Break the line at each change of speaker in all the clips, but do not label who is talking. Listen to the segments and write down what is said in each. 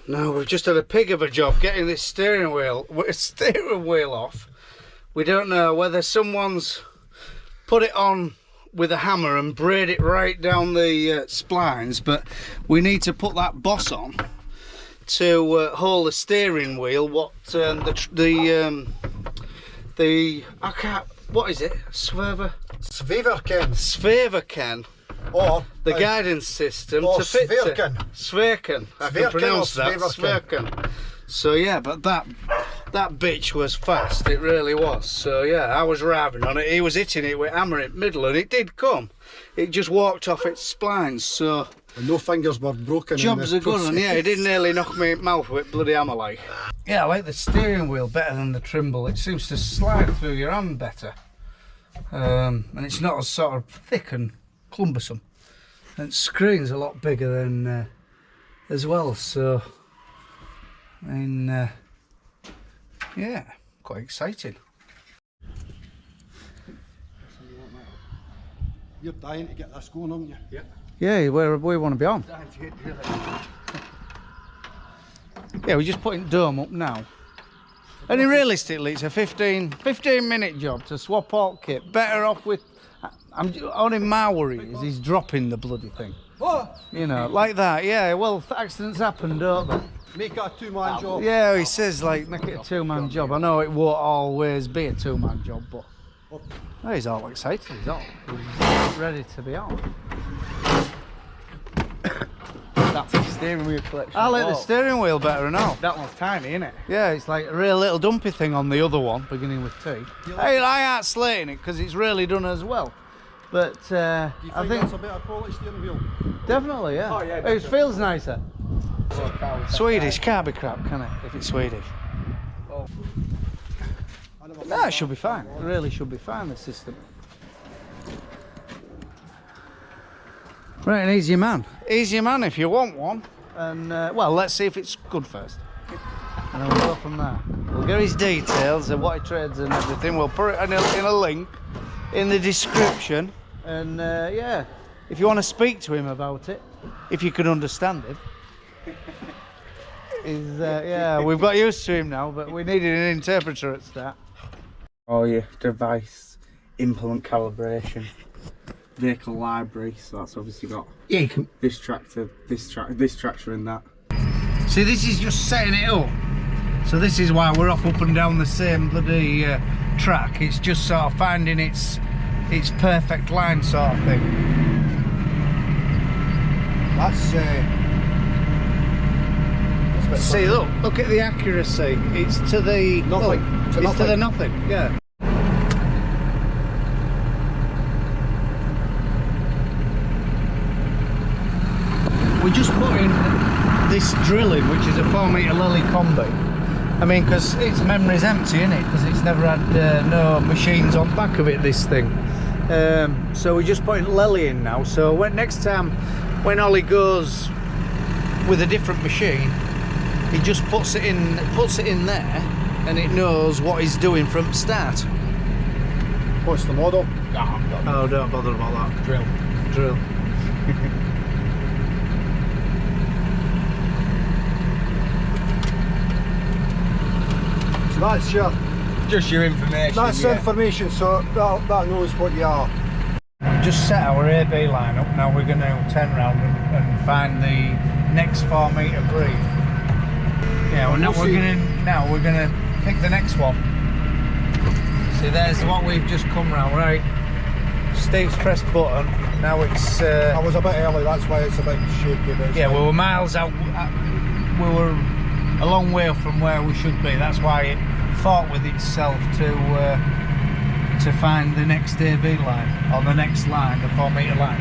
Now we've just had a pig of a job getting this steering wheel off. We don't know whether someone's put it on with a hammer and braid it right down the splines, but we need to put that boss on to hold the steering wheel. What I can't. What is it? Sveaverken.
Or
the guidance system
or
to fit
Sveaverken.
Sveaverken. I can pronounce that. Sveaverken. So yeah, but that bitch was fast. It really was. So yeah, I was driving on it. He was hitting it with hammer in middle, and it did come. It just walked off its splines. So
and no fingers were broken.
Jobs are good, and yeah, it did nearly knock me mouth with bloody hammer like. Yeah, I like the steering wheel better than the Trimble. It seems to slide through your hand better, and it's not as sort of thick and cumbersome, and the screen's a lot bigger than as well. So I mean, yeah, quite exciting.
You're dying to get this going, aren't you? Yeah.
Yeah, where we want to be on. Yeah, we're just putting dome up now. And realistically, it's a 15 minute job to swap alt kit. Better off with. Only my worry is he's dropping the bloody thing.
What?
You know, like that. Yeah. Well, accidents happen, don't they?
Make it a two-man job.
Yeah, he says like make it a two-man job. I know it won't always be a two-man job, but oh, he's all excited. He's ready to be on.
That's a steering wheel collection.
I like the steering wheel better now.
That one's tiny, isn't it?
Yeah, it's like a real little dumpy thing on the other one, beginning with T. Hey, I ain't slating it because it's really done as well. But
I think that's a better quality steering wheel.
Definitely, yeah.
Oh, yeah,
It feels nicer. Swedish can't be crap, can it? If it's Swedish.
Oh.
No, it should be fine. It really should be fine, the system. Right, an easy man. Easy man if you want one. And, well, let's see if it's good first. And then we'll go from there. We'll get his details and what he trades and everything. We'll put it in a link in the description. And, yeah, if you want to speak to him about it, if you can understand him. Yeah, we've got used to him now, but we needed an interpreter at start. Oh, yeah, device, implement calibration. Vehicle library, so that's obviously got this tractor, this tractor and that. See, this is just setting it up. So this is why we're up and down the same bloody track. It's just sort of finding its perfect line sort of thing.
That's
see, look at the accuracy. It's to the
nothing.
It's to the nothing. Yeah. We just put in this drilling, which is a 4-metre Lily combi. I mean, because its memory's empty, isn't it? Because it's never had no machines on back of it, this thing. So we're just putting Lily in now. So next time, when Ollie goes with a different machine, he just puts it in there, and it knows what he's doing from the start.
What's the model?
Oh, don't bother about that. Drill.
That's
Just your information.
That's information, so that knows what you are.
Just set our AB line up. Now we're going to turn around and find the next 4-metre breed. Yeah, well, now we're gonna pick the next one. See, there's what we've just come round, right? Steve's pressed button. Now it's.
I was a bit early, that's why it's a bit shaky.
Yeah, we were miles out. We were a long way from where we should be. That's why it fought with itself to find the next AB line, or the next line, the 4-metre line.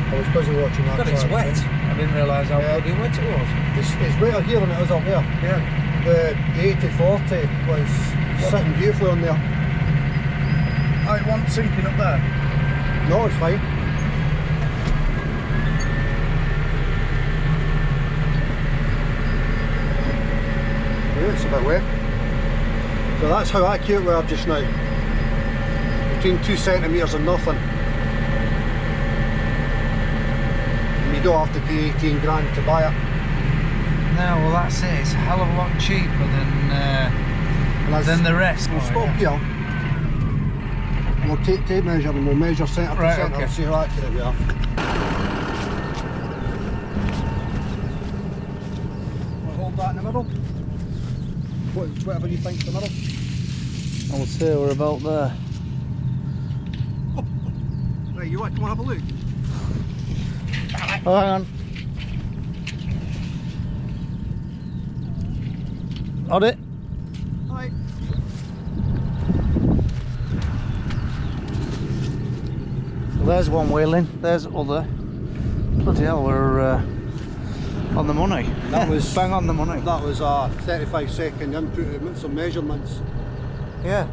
I was busy watching that.
God, it's wet. I didn't realise how bloody wet it was.
It's wetter here than it is up there.
Yeah.
The 80/40 was sitting beautifully on there.
Oh, it wasn't sinking up there?
No, it's fine. Yeah, it's a bit wet. So that's how accurate we are just now. Between 2 centimetres and nothing. And you don't have to pay 18 grand to buy it.
No, well that's it. It's a hell of a lot cheaper than the rest.
We'll stop here. We'll take measure and we'll measure centre to centre
okay.
and see how accurate we are. We'll hold that in the middle. Whatever you think's the middle.
I would say we're about there.
Right, you want to come and have a look?
Oh, hang on. Got it?
Right.
Well, there's one wheeling, there's other. Bloody hell, we're on the money.
That was
bang on the money.
That was a 35-second input with some measurements.
Yeah.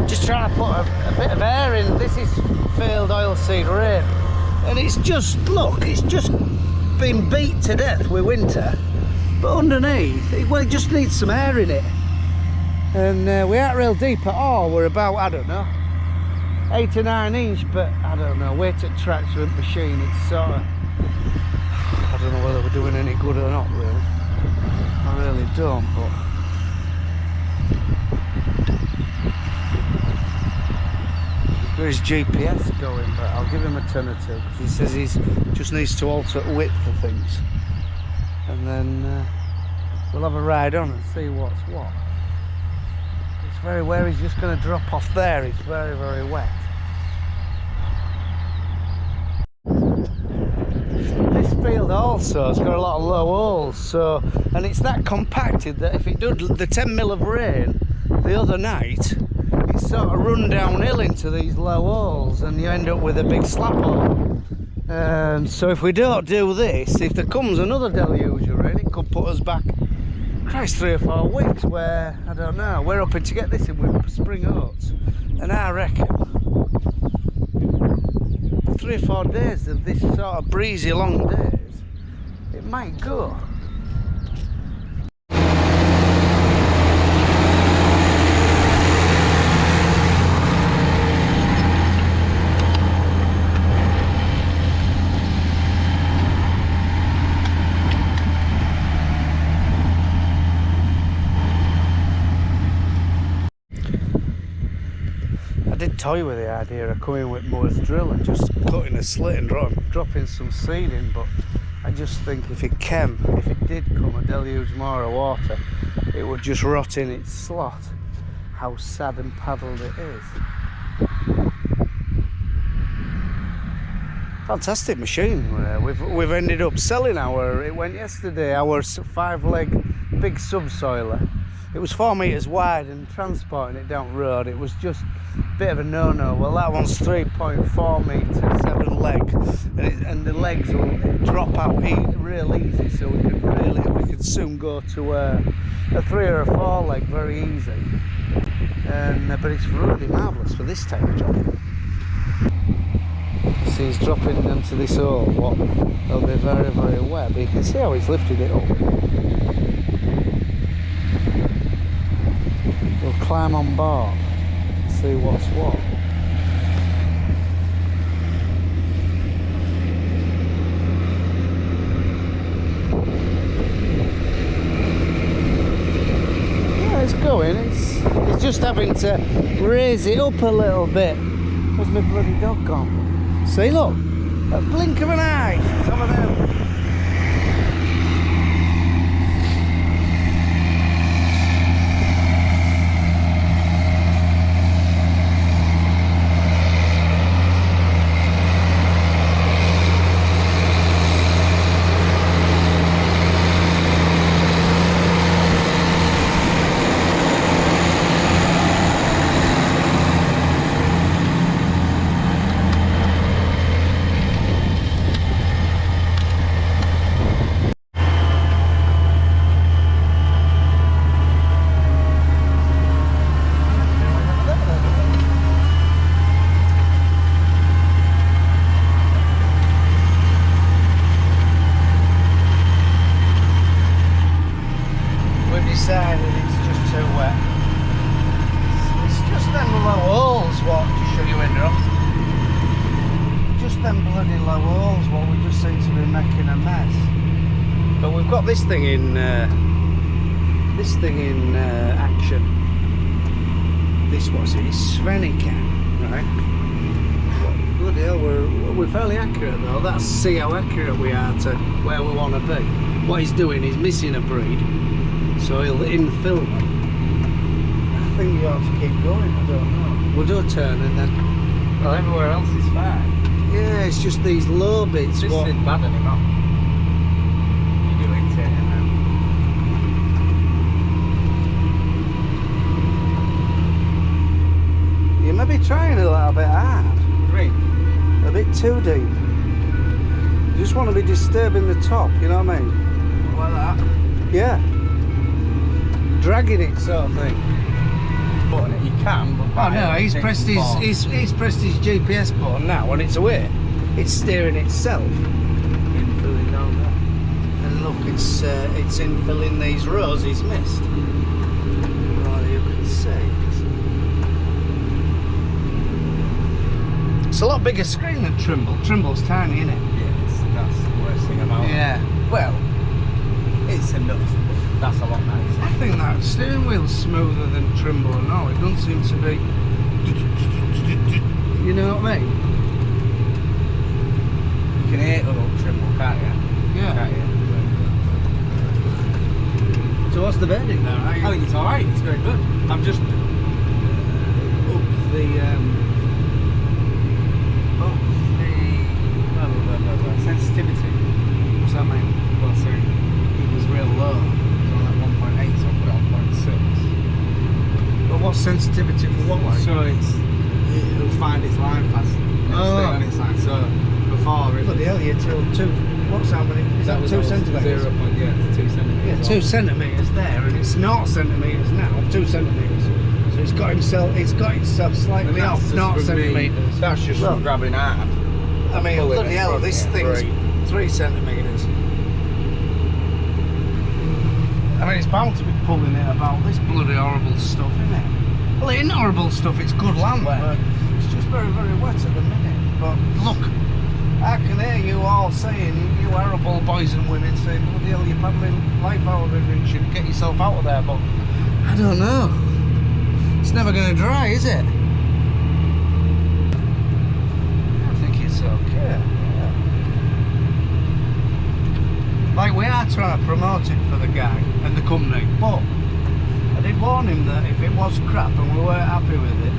Just trying to put a bit of air in. This is failed oilseed rape, and it's just, look, it's just been beat to death with winter, but underneath it just needs some air in it. And we aren't real deep at all. We're about, I don't know, 8 or 9 inch, but I don't know, weight at tractor and machine, it's sort of, I don't know whether we're doing any good or not really. I really don't, but got his GPS going, but I'll give him a turn or two because he says he just needs to alter width for things, and then we'll have a ride on and see what's what. It's very where he's just going to drop off there. It's very, very wet. This field also has got a lot of low holes, so, and it's that compacted that if it did the 10 mil of rain the other night, it's sort of run downhill into these low holes and you end up with a big slap hole. So if we don't do this, if there comes another deluge rain, it could put us back, Christ, 3 or 4 weeks where, I don't know, we're hoping to get this in with spring oats, and I reckon 3 or 4 days of this sort of breezy long days, it might go. I did toy with the idea of coming with Moore's drill and just cutting a slit and dropping some seed in, but I just think if it did come a deluge more of water, it would just rot in its slot. How sad and paddled it is. Fantastic machine. We've ended up selling it went yesterday, our 5-leg big subsoiler. It was 4 metres wide, and transporting it down the road, it was just a bit of a no-no. Well, that one's 3.4 metres, 7 leg, and the legs will drop out real easy, so we could soon go to a 3 or a 4 leg very easy. But it's really marvellous for this type of job. See, he's dropping into this hole. It'll be very, very wet, but you can see how he's lifted it up. We'll climb on board, see what's what. Yeah, it's going. It's just having to raise it up a little bit. Where's my bloody dog gone? See, look, a blink of an eye. It's over there. got this thing in action. This was it, Sveaverken, right? Bloody hell, we're fairly accurate though. That's see how accurate we are to where we want to be. What he's doing is missing a breed, so he'll infill them. I think you have to keep going. I don't know. We'll do a turn and then.
Well, everywhere else is fine.
Yeah, it's just these low bits.
This
what...
isn't bad anymore. You do it and then.
You may be trying a little bit hard.
Great.
A bit too deep. You just want to be disturbing the top, you know what I mean?
Like that.
Yeah. Dragging it sort of thing.
Button it, you can, but
Oh no, he's pressed his GPS button now and it's away. It's steering itself.
Infilling down there.
And look, it's infilling these rows he's missed. Well, you can see. It's a lot bigger screen than Trimble. Trimble's tiny, isn't it?
Yeah, that's the worst thing about it.
Yeah.
Well, it's enough. That's a lot nicer.
I think that steering wheel's smoother than Trimble and all. It doesn't seem to be. You know what I mean?
You can hear it on Trimble, can't you?
Yeah.
Can't you?
So what's the verdict now?
I think it's alright, it's very good. I'm just up the sensitivity.
What's that mean?
Well, so it was real low. It was on like 1.8, so I put it on 0.6.
But what's sensitivity for what like?
So it'll find its line faster. It'll stay on its line. So before it
Bloody hell, you're till 2. What's how many? Is that 2 centimetres?
2 centimetres.
Yeah, 2 centimetres there, and it's 0 centimetres now. 2 centimetres. So it's got itself slightly off 0 centimetres.
That's just
Look.
from grabbing hard.
I mean,
Pulling
bloody
it
hell,
from
this
it,
thing's 3 centimetres. I mean, it's bound to be pulling it about this bloody horrible stuff, isn't it? Well, it ain't horrible stuff, it's good land, but it's just very, very wet at the minute. But look, I can hear you all saying, you horrible boys and women saying, bloody hell, you're paddling life out of it, Richard, get yourself out of there, but I don't know. It's never going to dry, is it? I think it's okay. Yeah. Like, we are trying to promote it for the guy and the company, but I did warn him that if it was crap and we weren't happy with it,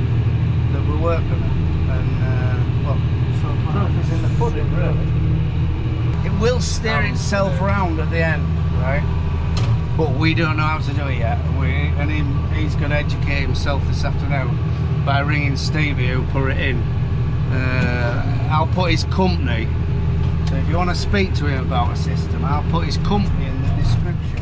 that we weren't gonna. And well, so proof is in the pudding, really. It will steer itself round at the end, right? But we don't know how to do it yet. He's going to educate himself this afternoon by ringing Stevie, who put it in. I'll put his company. So if you want to speak to him about a system, I'll put his company in the description.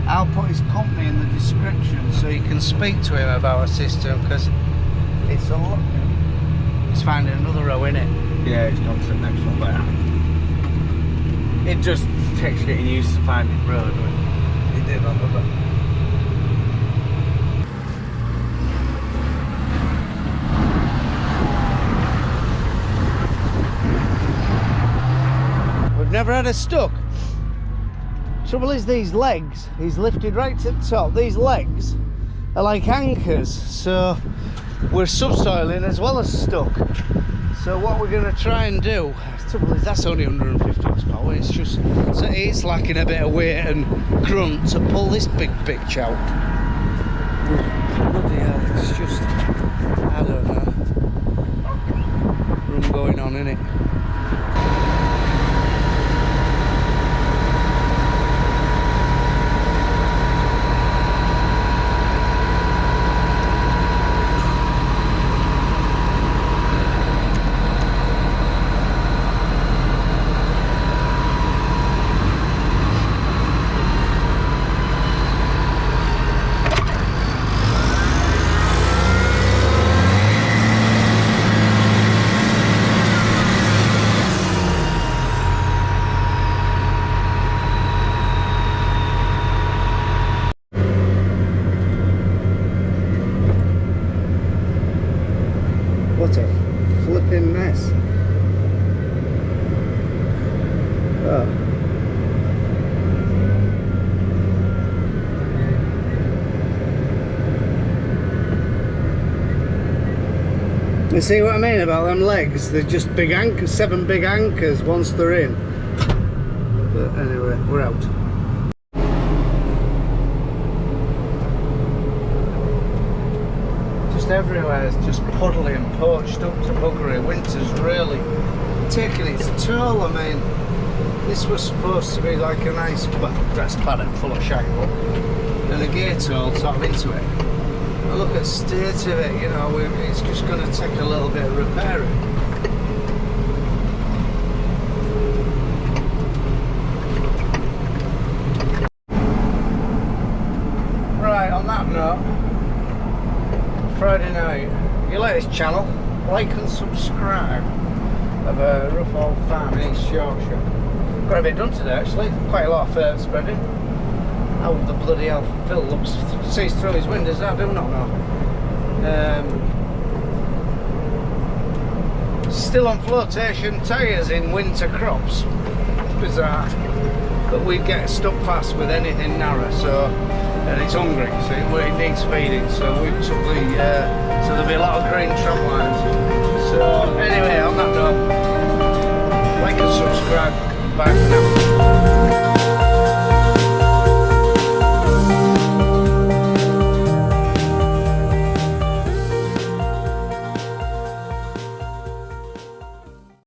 I'll put his company in the description so you can speak to him about a system, because it's a lot. He's finding another row in it.
Yeah, it's gone to the next one there. It just takes getting used to finding road. It did on the back.
We've never had a stuck. Trouble is, these legs, he's lifted right to the top. These legs are like anchors, so we're subsoiling as well as stuck. So what we're going to try and do, the trouble is that's only 150 horsepower. It's just, so it's lacking a bit of weight and grunt to pull this big bitch out. Bloody hell, it's just, I don't know, room going on, innit? Oh. You see what I mean about them legs? They're just big anchors, 7 big anchors once they're in. But anyway, we're out. Just everywhere is just puddly and poached up to buggery. Winter's really taking its toll. I mean, this was supposed to be like a nice grass paddock full of shite and a gate hole sort of into it. And look at the state of it, you know, it's just going to take a little bit of repairing. Right, on that note, Friday night, if you like this channel, like and subscribe. Of a rough old farm in East Yorkshire. Got a bit done today actually, quite a lot of fur spreading. How the bloody hell Phil sees through his windows, I do not know. Still on flotation tyres in winter crops. It's bizarre. But we get stuck fast with anything narrow, so, and it's hungry, so it needs feeding, so we took the, so there'll be a lot of green tram lines. So anyway, on that note, like and subscribe. Bye for now.